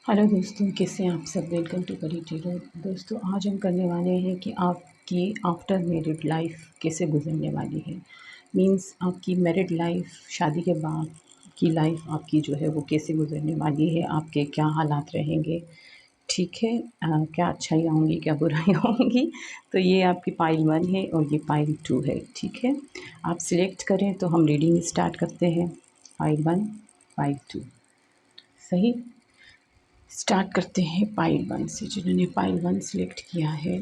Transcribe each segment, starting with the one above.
Hello दोस्तों, कैसे हैं आप सब। वेलकम टू करी टेलर। दोस्तों, आज हम करने वाले हैं कि आपकी आफ्टर मैरिड लाइफ कैसे गुजरने वाली है। मींस आपकी मैरिड लाइफ, शादी के बाद की लाइफ आपकी जो है वो कैसे गुजरने वाली है, आपके क्या हालात रहेंगे। ठीक है। क्या अच्छाइयाँ होंगी, क्या बुराइयाँ होंगी। तो ये आपकी पाइल 1 है और ये पाइल 2 है। ठीक है, आप सिलेक्ट करें तो हम रीडिंग स्टार्ट करते हैं। Pile 1, pile 2। सही। स्टार्ट करते हैं पाइल 1 से। जिन्होंने पाइल 1 सिलेक्ट किया है,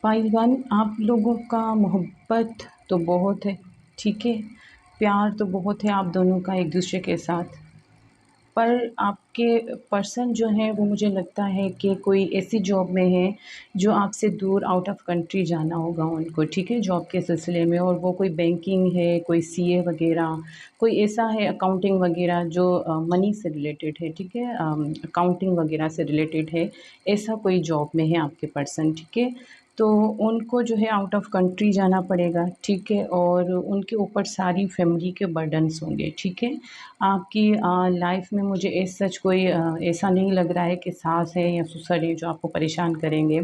पाइल 1, आप लोगों का मोहब्बत तो बहुत है। ठीक है, प्यार तो बहुत है आप दोनों का एक दूसरे के साथ। पर आपके पर्सन जो हैं वो, मुझे लगता है कि कोई ऐसी जॉब में है जो आपसे दूर आउट ऑफ कंट्री जाना होगा उनको। ठीक है, जॉब के सिलसिले में। और वो कोई बैंकिंग है, कोई सीए वगैरह, कोई ऐसा है अकाउंटिंग वगैरह जो मनी से रिलेटेड है। ठीक है, अकाउंटिंग वगैरह से रिलेटेड है। ऐसा कोई जॉब में है आपके पर्सन। ठीक है, तो उनको जो है आउट ऑफ कंट्री जाना पड़ेगा। ठीक है, और उनके ऊपर सारी फैमिली के बर्डन्स होंगे। ठीक है, आपकी लाइफ में मुझे एज़ सच कोई ऐसा नहीं लग रहा है कि सास है या ससुर है जो आपको परेशान करेंगे।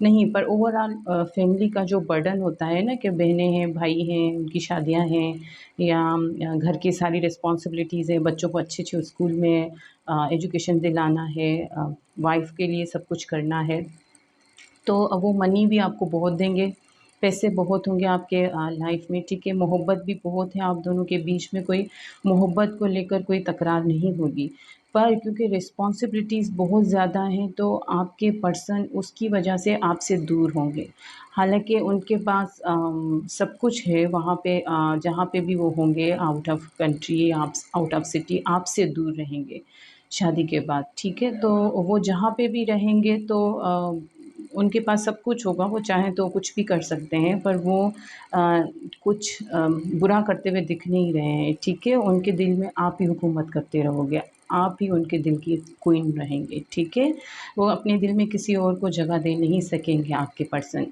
नहीं, पर ओवरऑल फैमिली का जो बर्डन होता है ना, कि बहनें हैं, भाई हैं, उनकी शादियां हैं, या घर की सारी रिस्पॉन्सिबिलिटीज़ हैं, बच्चों को अच्छे-अच्छे स्कूल में एजुकेशन दिलाना है, वाइफ़ के लिए सब कुछ करना है। तो अब वो मनी भी आपको बहुत देंगे, पैसे बहुत होंगे आपके लाइफ में। ठीक है, मोहब्बत भी बहुत है आप दोनों के बीच में। कोई मोहब्बत को लेकर कोई तकरार नहीं होगी। पर क्योंकि रिस्पॉन्सिबिलिटीज़ बहुत ज़्यादा हैं, तो आपके पर्सन उसकी वजह से आपसे दूर होंगे। हालाँकि उनके पास सब कुछ है वहाँ पे, जहाँ पे भी वो होंगे आउट ऑफ कंट्री, आप आउट ऑफ सिटी, आपसे दूर रहेंगे शादी के बाद। ठीक है, तो वो जहाँ पे भी रहेंगे तो उनके पास सब कुछ होगा, वो चाहें तो कुछ भी कर सकते हैं, पर वो कुछ बुरा करते हुए दिख नहीं रहे हैं। ठीक है, उनके दिल में आप ही हुकूमत करते रहोगे, आप ही उनके दिल की क्वीन रहेंगे। ठीक है, वो अपने दिल में किसी और को जगह दे नहीं सकेंगे आपके पर्सन।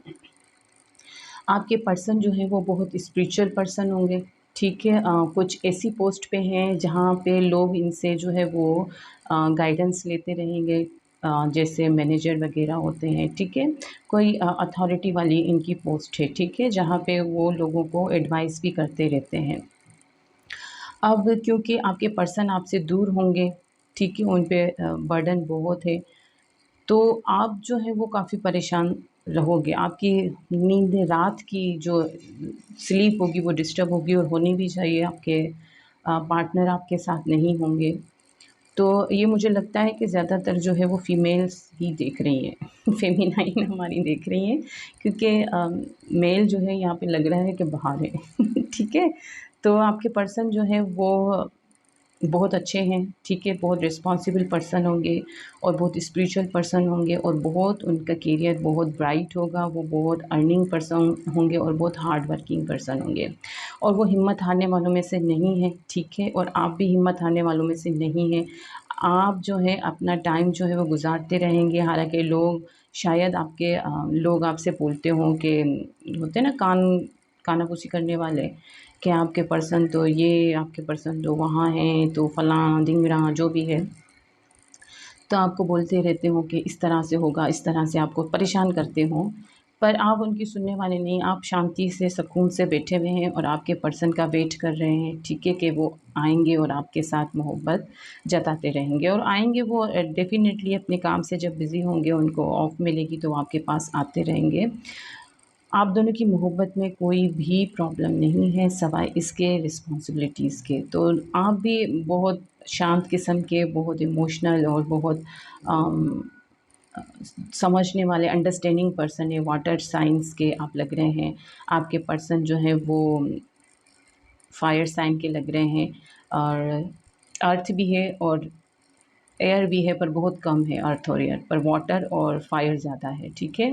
आपके पर्सन जो हैं वो बहुत स्पिरिचुअल पर्सन होंगे। ठीक है, कुछ ऐसी पोस्ट पे हैं जहाँ पे लोग इनसे जो है वो गाइडेंस लेते रहेंगे, जैसे मैनेजर वगैरह होते हैं। ठीक है, कोई अथॉरिटी वाली इनकी पोस्ट है। ठीक है, जहाँ पे वो लोगों को एडवाइस भी करते रहते हैं। अब क्योंकि आपके पर्सन आपसे दूर होंगे, ठीक है, उन पे बर्डन बहुत है, तो आप जो है वो काफ़ी परेशान रहोगे। आपकी नींद रात की जो स्लीप होगी वो डिस्टर्ब होगी, और होनी भी चाहिए। आपके पार्टनर आपके साथ नहीं होंगे। तो ये मुझे लगता है कि ज़्यादातर जो है वो फीमेल्स ही देख रही हैं। फेमिनाइन हमारी देख रही हैं, क्योंकि मेल जो है यहाँ पे लग रहा है कि बाहर है। ठीक है, तो आपके पर्सन जो है वो बहुत अच्छे हैं। ठीक है, बहुत रिस्पॉन्सिबल पर्सन होंगे, और बहुत स्पिरिचुअल पर्सन होंगे, और बहुत उनका करियर बहुत ब्राइट होगा। वो बहुत अर्निंग पर्सन होंगे, और बहुत हार्ड वर्किंग पर्सन होंगे, और वो हिम्मत हारने वालों में से नहीं है। ठीक है, और आप भी हिम्मत हारने वालों में से नहीं हैं। आप जो है अपना टाइम जो है वो गुजारते रहेंगे। हालांकि लोग शायद आपके लोग आपसे बोलते हों कि, होते हैं ना कानाफूसी करने वाले, कि आपके पर्सन तो ये, आपके पर्सन तो वहाँ हैं, तो फलां ढिंगरा जो भी है, तो आपको बोलते रहते हो कि इस तरह से होगा, इस तरह से आपको परेशान करते हों। पर आप उनकी सुनने वाले नहीं। आप शांति से, सुकून से बैठे हुए हैं, और आपके पर्सन का वेट कर रहे हैं। ठीक है, कि वो आएँगे और आपके साथ मोहब्बत जताते रहेंगे, और आएँगे वो डेफ़िनेटली अपने काम से जब बिज़ी होंगे, उनको ऑफ मिलेगी, तो वो आपके पास आते रहेंगे। आप दोनों की मोहब्बत में कोई भी प्रॉब्लम नहीं है, सिवाय इसके रिस्पॉन्सिबिलिटीज़ के। तो आप भी बहुत शांत किस्म के, बहुत इमोशनल, और बहुत अम, अ, समझने वाले, अंडरस्टैंडिंग पर्सन है। वाटर साइन्स के आप लग रहे हैं। आपके पर्सन जो हैं वो फायर साइन के लग रहे हैं, और अर्थ भी है और एयर भी है, पर बहुत कम है अर्थ और एयर, पर वाटर और फायर ज़्यादा है। ठीक है?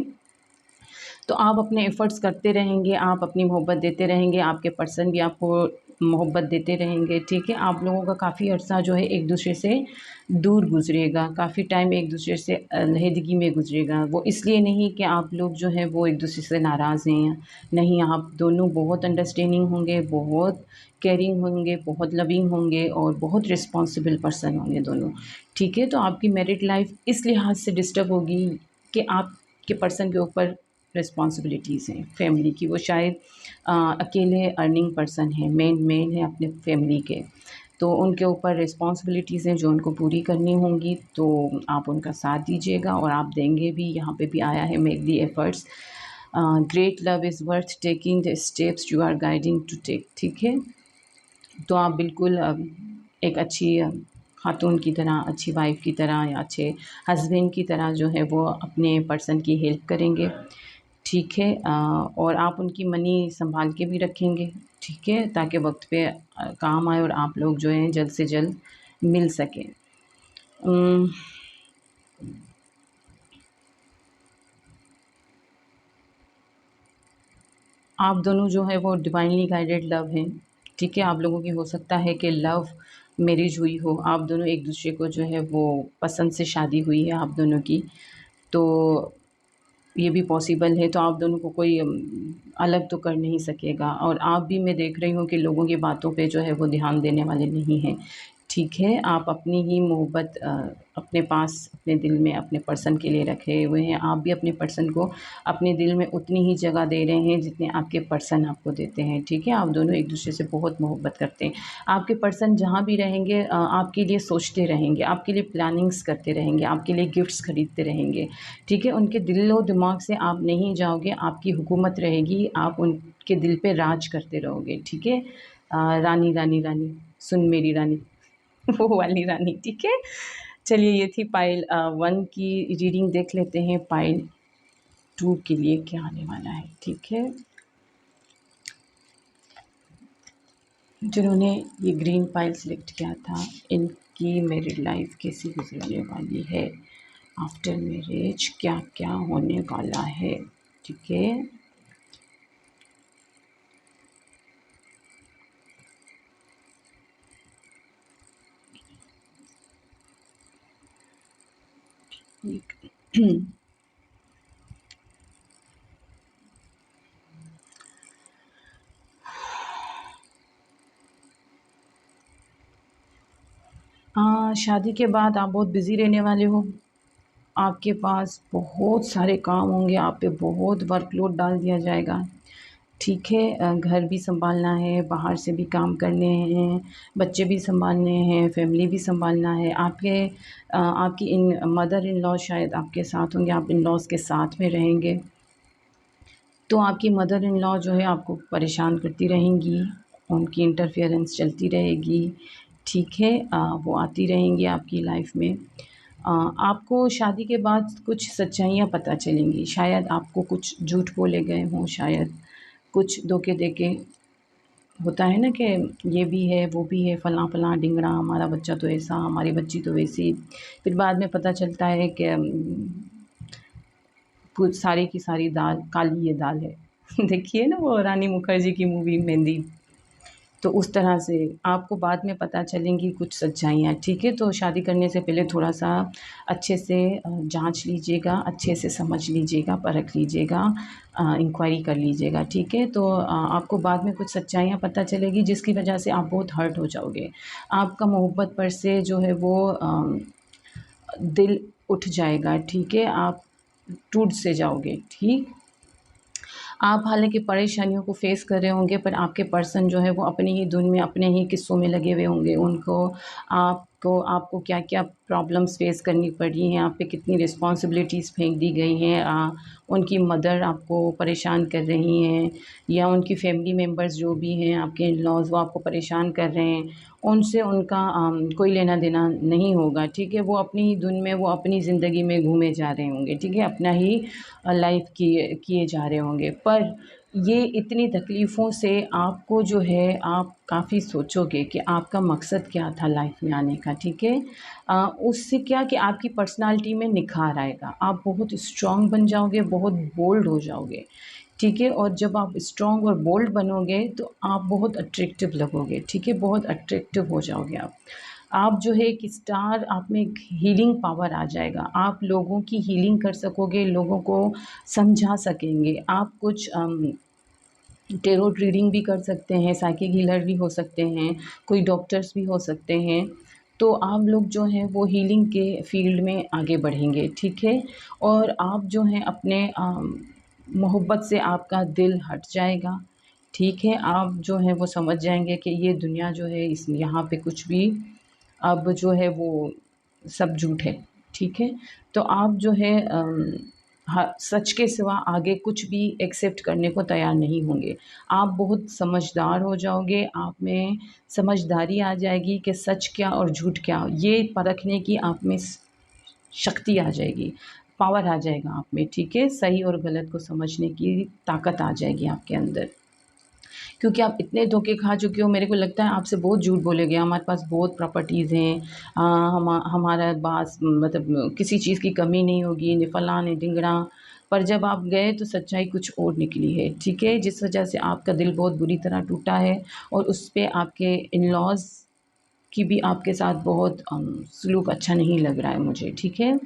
तो आप अपने एफ़र्ट्स करते रहेंगे, आप अपनी मोहब्बत देते रहेंगे, आपके पर्सन भी आपको मोहब्बत देते रहेंगे, ठीक है? आप लोगों का काफ़ी अरसा जो है एक-दूसरे से दूर गुज़रेगा, काफ़ी टाइम एक-दूसरे से अलहदगी में गुज़रेगा। वो इसलिए नहीं कि आप लोग जो हैं वो एक-दूसरे से नाराज़ हैं, नहीं, आप दोनों बहुत अंडरस्टैंडिंग होंगे, बहुत केयरिंग होंगे, बहुत लविंग होंगे और बहुत रिस्पॉन्सिबल पर्सन होंगे दोनों, ठीक है? तो आपकी मैरिड लाइफ़ इस लिहाज़ से डिस्टर्ब होगी कि आपके पर्सन के ऊपर रिस्पॉन्सिबिलिटीज़ हैं फैमिली की। वो शायद अकेले अर्निंग पर्सन हैं, मेन हैं अपने फैमिली के। तो उनके ऊपर रिस्पॉन्सिबिलिटीज़ हैं जो उनको पूरी करनी होंगी, तो आप उनका साथ दीजिएगा और आप देंगे भी। यहाँ पे भी आया है make the efforts, great love is worth taking the steps you are guiding to take, ठीक है? तो आप बिल्कुल एक अच्छी खातून की तरह, अच्छी वाइफ़ की तरह या अच्छे हस्बैंड की तरह जो है वो अपने पर्सन की हेल्प करेंगे, ठीक है? और आप उनकी मनी सँभाल के भी रखेंगे, ठीक है? ताकि वक़्त पे काम आए और आप लोग जो हैं जल्द से जल्द मिल सकें। उम, आप दोनों जो है वो डिवाइनली गाइडेड लव हैं, ठीक है? आप लोगों की हो सकता है कि लव मैरिज हुई हो, आप दोनों एक-दूसरे को जो है वो पसंद से शादी हुई है आप दोनों की, तो ये भी पॉसिबल है। तो आप दोनों को कोई अलग तो कर नहीं सकेगा और आप भी, मैं देख रही हूँ कि लोगों की बातों पे जो है वो ध्यान देने वाले नहीं हैं, ठीक है? आप अपनी ही मोहब्बत अपने पास, अपने दिल में अपने पर्सन के लिए रखे हुए हैं। आप भी अपने पर्सन को अपने दिल में उतनी ही जगह दे रहे हैं जितनी आपके पर्सन आपको देते हैं, ठीक है? आप दोनों एक-दूसरे से बहुत मोहब्बत करते हैं। आपके पर्सन जहाँ भी रहेंगे आपके लिए सोचते रहेंगे, आपके लिए प्लानिंग्स करते रहेंगे, आपके लिए गिफ्ट्स खरीदते रहेंगे, ठीक है? उनके दिल-ओ-दिमाग से आप नहीं जाओगे, आपकी हुकूमत रहेगी, आप उनके दिल पे राज करते रहोगे, ठीक है? रानी, रानी, रानी, सुन मेरी रानी, वो वाली रानी, ठीक है? चलिए, ये थी पाइल 1 की रीडिंग। देख लेते हैं पाइल 2 के लिए क्या आने वाला है, ठीक है? जिन्होंने ये ग्रीन पाइल सेलेक्ट किया था, इनकी मैरिड लाइफ़ कैसी गुज़रने वाली है? आफ्टर मैरिज क्या-क्या होने वाला है, ठीक है? एक शादी के बाद आप बहुत बिज़ी रहने वाले हो। आपके पास बहुत सारे काम होंगे, आप पे बहुत वर्कलोड डाल दिया जाएगा, ठीक है? घर भी सँभालना है, बाहर से भी काम करने हैं, बच्चे भी सँभालने हैं, फैमिली भी सँभालना है। आपकी इन मदर इन लॉ शायद आपके साथ होंगे, आप इन-लॉज़ के साथ में रहेंगे। तो आपकी मदर इन लॉ जो है आपको परेशान करती रहेंगी, उनकी इंटरफेरेंस चलती रहेगी, ठीक है? वो आती रहेंगी आपकी लाइफ़ में। आपको शादी के बाद कुछ सच्चाइयाँ पता चलेंगी, शायद आपको कुछ झूठ बोले गए हों, शायद कुछ धोखे देके, होता है ना कि ये भी है, वो भी है, फलाँ-फलाँ ढिंगरा, हमारा बच्चा तो ऐसा, हमारी बच्ची तो वैसी। फिर बाद में पता चलता है कि कुछ सारी की सारी दाल काली ये दाल है। देखिए ना वो रानी मुखर्जी की मूवी मेहंदी, तो उस तरह से आपको बाद में पता चलेंगी कुछ सच्चाइयाँ, ठीक है? तो शादी करने से पहले थोड़ा-सा अच्छे से जाँच लीजिएगा, अच्छे से समझ लीजिएगा, परख लीजिएगा, इंक्वायरी कर लीजिएगा, ठीक है? तो आपको बाद में कुछ सच्चाइयाँ पता चलेगी जिसकी वजह से आप बहुत हर्ट हो जाओगे। आपका मोहब्बत पर से जो है वो दिल उठ जाएगा, ठीक है? आप टूट से जाओगे, ठीक? आप हालाँकि परेशानियों को फ़ेस कर रहे होंगे, पर आपके पर्सन जो है वो अपनी ही धुन में, अपने ही किस्सों में लगे हुए होंगे। उनको आपको आपको क्या-क्या प्रॉब्लम्स फ़ेस करनी पड़ी हैं, आप पे कितनी रिस्पॉन्सिबिलिटीज़ फेंक दी गई हैं। उनकी मदर आपको परेशान कर रही हैं या उनकी फैमिली मेंबर्स जो भी हैं, आपके इन-लॉज़, वो आपको परेशान कर रहे हैं। उनसे उनका कोई लेना-देना नहीं होगा, ठीक है? वो अपनी ही धुन में, वो अपनी ज़िंदगी में घूमे जा रहे होंगे, ठीक है? अपना ही लाइफ़ किए किए जा रहे होंगे। पर ये इतनी तकलीफ़ों से आपको जो है आप काफ़ी सोचोगे कि आपका मकसद क्या था लाइफ में आने का, ठीक है? उससे क्या कि आपकी पर्सनैलिटी में निखार आएगा, आप बहुत स्ट्रॉन्ग बन जाओगे, बहुत बोल्ड हो जाओगे, ठीक है? और जब आप स्ट्रॉन्ग और बोल्ड बनोगे तो आप बहुत अट्रैक्टिव लगोगे, ठीक है? बहुत अट्रैक्टिव हो जाओगे आप। आप जो है एक स्टार, आप में एक हीलिंग पावर आ जाएगा, आप लोगों की हीलिंग कर सकोगे, लोगों को समझा सकेंगे। आप कुछ टैरोट रीडिंग भी कर सकते हैं, साइकिक हीलर भी हो सकते हैं, कोई डॉक्टर्स भी हो सकते हैं। तो आप लोग जो हैं वो हीलिंग के फ़ील्ड में आगे बढ़ेंगे, ठीक है? और आप जो हैं अपने मोहब्बत से आपका दिल हट जाएगा, ठीक है? आप जो हैं वो समझ जाएँगे कि ये दुनिया जो है इस यहाँ पे कुछ भी अब जो है वो सब झूठ है, ठीक है? तो आप जो है हाँ, सच के सिवा आगे कुछ भी एक्सेप्ट करने को तैयार नहीं होंगे। आप बहुत समझदार हो जाओगे, आप में समझदारी आ जाएगी कि सच क्या और झूठ क्या, ये परखने की आप में शक्ति आ जाएगी, पावर आ जाएगा आप में, ठीक है? सही और गलत को समझने की ताकत आ जाएगी आपके अंदर। क्योंकि आप इतने धोखे खा चुके हो, मेरे को लगता है आपसे बहुत झूठ बोले गए, हमारे पास बहुत प्रॉपर्टीज़ हैं, हमारा पास मतलब किसी चीज़ की कमी नहीं होगी, नि फलां नि ढिंगड़ा। पर जब आप गए तो सच्चाई कुछ और निकली है, ठीक है? जिस वजह से आपका दिल बहुत बुरी तरह टूटा है और उस पे आपके इन-लॉज़ की भी आपके साथ बहुत सलूक अच्छा नहीं लग रहा है मुझे, ठीक है?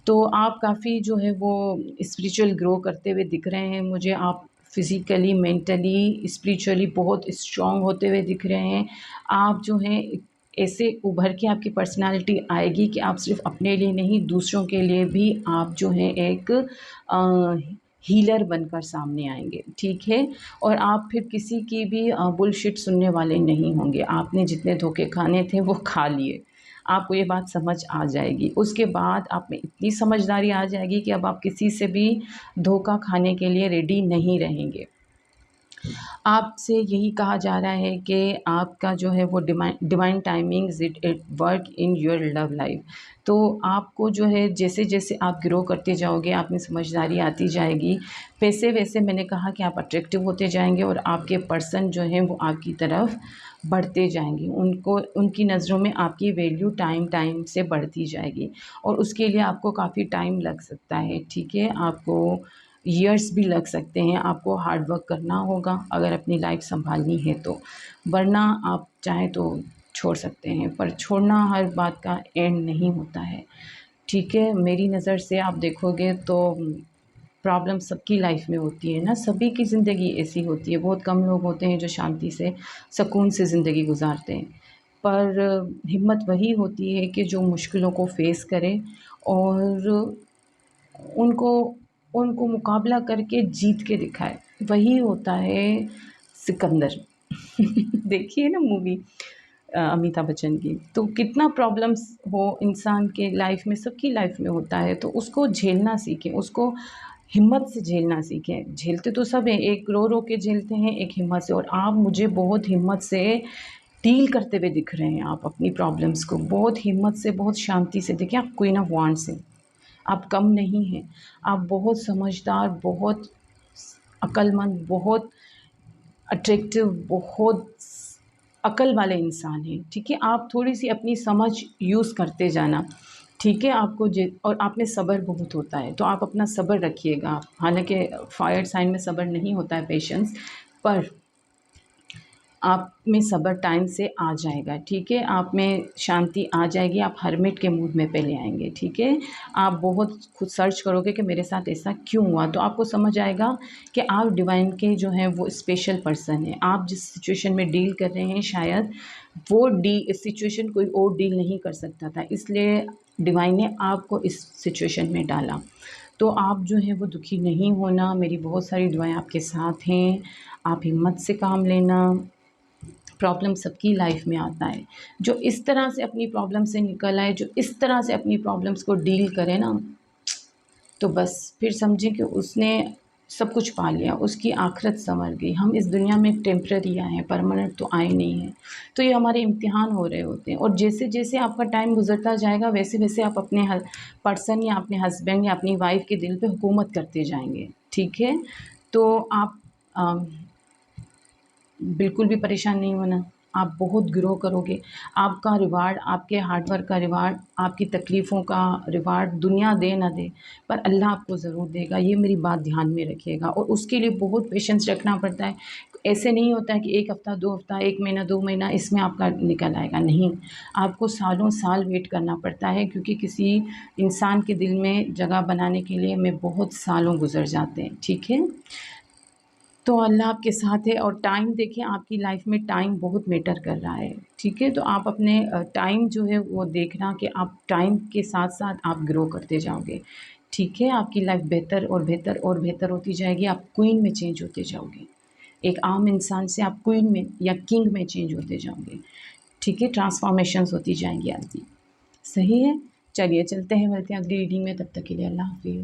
तो आप काफ़ी जो है वो स्पिरिचुअल ग्रो करते हुए दिख रहे हैं मुझे। आप फिज़िकली, मेंटली, स्पिरिचुअली बहुत स्ट्रॉन्ग होते हुए दिख रहे हैं। आप जो हैं ऐसे उभर के आपकी पर्सनैलिटी आएगी कि आप सिर्फ़ अपने लिए नहीं, दूसरों के लिए भी आप जो हैं एक हीलर बनकर सामने आएँगे, ठीक है? और आप फिर किसी की भी बुलशिट सुनने वाले नहीं होंगे। आपने जितने धोखे खाने थे वो खा लिए। आपको ये बात समझ आ जाएगी। उसके बाद आप में इतनी समझदारी आ जाएगी कि अब आप किसी से भी धोखा खाने के लिए रेडी नहीं रहेंगे। आपसे यही कहा जा रहा है कि आपका जो है वो divine timings it at work in your love life. तो आपको जो है जैसे-जैसे आप ग्रो करते जाओगे, आप में समझदारी आती जाएगी, वैसे-वैसे मैंने कहा कि आप अट्रैक्टिव होते जाएँगे और आपके पर्सन जो हैं वो आपकी तरफ बढ़ते जाएँगे। उनको उनकी नज़रों में आपकी वैल्यू टाइम-टाइम से बढ़ती जाएगी और उसके लिए आपको काफ़ी टाइम लग सकता है, ठीक है? आपको ईयर्स भी लग सकते हैं, आपको हार्ड वर्क करना होगा अगर अपनी लाइफ़ सँभालनी है तो, वरना आप चाहें तो छोड़ सकते हैं, पर छोड़ना हर बात का एंड नहीं होता है, ठीक है? मेरी नज़र से आप देखोगे तो प्रॉब्लम सबकी लाइफ़ में होती है ना, सभी की ज़िंदगी ऐसी होती है, बहुत कम लोग होते हैं जो शांति से, सुकून से ज़िंदगी गुज़ारते हैं। पर हिम्मत वही होती है कि जो मुश्किलों को फ़ेस करे और उनको उनको मुकाबला करके जीत के दिखाए, वही होता है सिकंदर। देखी है ना मूवी अमिताभ बच्चन की, तो कितना प्रॉब्लम्स हो इंसान के लाइफ़ में, सबकी लाइफ़ में होता है, तो उसको झेलना सीखें, उसको हिम्मत से झेलना सीखें। झेलते तो सब हैं, एक रो-रो के झेलते हैं, एक हिम्मत से, और आप मुझे बहुत हिम्मत से डील करते हुए दिख रहे हैं आप अपनी प्रॉब्लम्स को, बहुत हिम्मत से, बहुत शांति से। देखिए आप क्वीन ऑफ वांड्स हैं। आप कम नहीं हैं, आप बहुत समझदार, बहुत अक्लमंद, बहुत अट्रैक्टिव, बहुत अक्ल वाले इंसान हैं, ठीक है? आप थोड़ी-सी अपनी समझ यूज़ करते जाना, ठीक है? आपको जे और आप में सब्र बहुत होता है, तो आप अपना सब्र रखिएगा। हालाँकि फायर साइन में सब्र नहीं होता है, पेशेंस, पर आप में सब्र टाइम से आ जाएगा, ठीक है? आप में शांति आ जाएगी, आप हर्मिट के मूड में पहले आएँगे, ठीक है? आप बहुत खुद सर्च करोगे कि मेरे साथ ऐसा क्यों हुआ? तो आपको समझ आएगा कि आप डिवाइन के जो हैं वो स्पेशल पर्सन हैं। आप जिस सिचुएशन में डील कर रहे हैं शायद वो सिचुएशन कोई और डील नहीं कर सकता था, इसलिए डिवाइन ने आपको इस सिचुएशन में डाला। तो आप जो हैं वो दुखी नहीं होना, मेरी बहुत सारी दुआएँ आपके साथ हैं। आप हिम्मत से काम लेना, प्रॉब्लम सबकी लाइफ में आता है। जो इस तरह से अपनी प्रॉब्लम से निकल आए, जो इस तरह से अपनी प्रॉब्लम्स को डील करे ना, तो बस फिर समझें कि उसने सब कुछ पा लिया, उसकी आखिरत सँवर गई। हम इस दुनिया में टेम्परेरी आए हैं, परमानेंट तो आए नहीं हैं। तो ये हमारे इम्तिहान हो रहे होते हैं, और जैसे-जैसे आपका टाइम गुज़रता जाएगा, वैसे-वैसे आप अपने पर्सन या अपने हस्बैंड या अपनी वाइफ़ के दिल पे हुकूमत करते जाएँगे, ठीक है? तो आप बिल्कुल भी परेशान नहीं होना। आप बहुत ग्रो करोगे। आपका रिवार्ड, आपके हार्ड वर्क का रिवार्ड, आपकी तकलीफ़ों का रिवार्ड दुनिया दे ना दे, पर अल्लाह आपको ज़रूर देगा, ये मेरी बात ध्यान में रखिएगा। और उसके लिए बहुत पेशेंस रखना पड़ता है। ऐसे नहीं होता है कि 1 हफ़्ता, 2 हफ़्ता, 1 महीना, 2 महीना इसमें आपका निकल आएगा, नहीं। आपको सालों साल वेट करना पड़ता है, क्योंकि किसी इंसान के दिल में जगह बनाने के लिए हमें बहुत सालों गुज़र जाते हैं, ठीक है? तो अल्लाह आपके साथ है। और टाइम देखिए, आपकी लाइफ में टाइम बहुत मैटर कर रहा है, ठीक है? तो आप अपने टाइम जो है वो देखना कि आप टाइम के साथ-साथ आप ग्रो करते जाओगे, ठीक है? आपकी लाइफ बेहतर और बेहतर और बेहतर होती जाएगी, आप क्वीन में चेंज होते जाओगे। एक आम इंसान से आप क्वीन में या किंग में चेंज होते जाओगे, ठीक है? ट्रांसफ़ॉर्मेशंस होती जाएँगी आपकी। सही है? चलिए चलते हैं, मिलते हैं अगली रीडिंग में, तब तक के लिए अल्लाह हाफ़िज़।